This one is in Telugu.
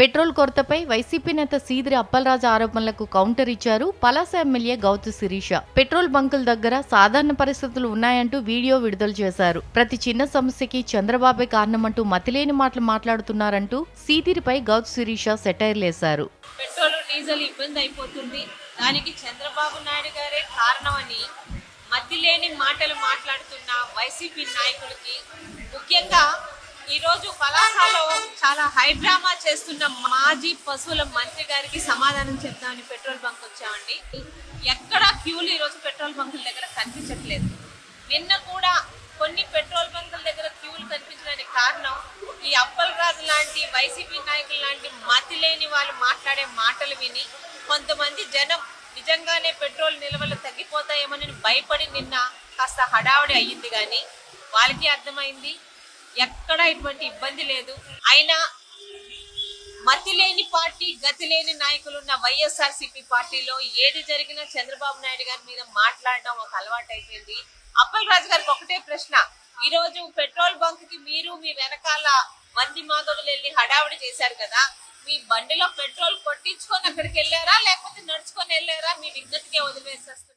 పెట్రోల్ కొరతపై వైసీపీ నేత సీదిరి అప్పలరాజు ఆరోపణలకు కౌంటర్ ఇచ్చారు పలాస ఎమ్మెల్యే గౌతు శిరీష. పెట్రోల్ బంకుల దగ్గర సాధారణ పరిస్థితులు ఉన్నాయంటూ వీడియో విడుదల చేశారు. ప్రతి చిన్న సమస్యకి చంద్రబాబే కారణమంటూ మతిలేని మాటలు మాట్లాడుతున్నారంటూ సీదిరిపై గౌతు శిరీష సెటైర్లేశారు. పెట్రోల్ డీజిల్ ఇబ్బంది అయిపోతుంది, దానికి చంద్రబాబు నాయుడు గారే కారణమని మతిలేని మాటలు మాట్లాడుతున్న వైసీపీ నాయకులకి, ముఖ్యంగా ఈరోజు పలాసలో చాలా హైడ్రామా చేస్తున్న మాజీ పశువుల మంత్రి గారికి సమాధానం చెప్తామని పెట్రోల్ బంక్ వచ్చామండి. ఎక్కడా క్యూలు ఈరోజు పెట్రోల్ బంకుల దగ్గర కనిపించట్లేదు. నిన్న కూడా కొన్ని పెట్రోల్ బంకుల దగ్గర క్యూలు కనిపించడానికి కారణం ఈ అప్పలరాజు లాంటి వైసీపీ నాయకులు లాంటి మతి లేని వాళ్ళు మాట్లాడే మాటలు విని కొంతమంది జనం నిజంగానే పెట్రోల్ నిల్వలు తగ్గిపోతాయేమని భయపడి నిన్న కాస్త హడావుడి అయ్యింది. కానీ వాళ్ళకి అర్థమైంది ఎక్కడ ఇటువంటి ఇబ్బంది లేదు. అయినా మతి లేని పార్టీ, గతి లేని నాయకులు ఉన్న వైఎస్ఆర్సీపీ పార్టీలో ఏది జరిగినా చంద్రబాబు నాయుడు గారి మీద మాట్లాడడం ఒక అలవాటు అయిపోయింది. అప్పలరాజు గారికి ఒకటే ప్రశ్న, ఈ రోజు పెట్రోల్ బంక్ కి మీరు మీ వెనకాల మంది మాధవులు వెళ్ళి హడావుడి చేశారు కదా, మీ బండిలో పెట్రోల్ కొట్టించుకొని అక్కడికి వెళ్ళారా లేకపోతే నడుచుకొని వెళ్ళారా? మీ విజ్ఞతకే వదిలేసేస్తున్నారు.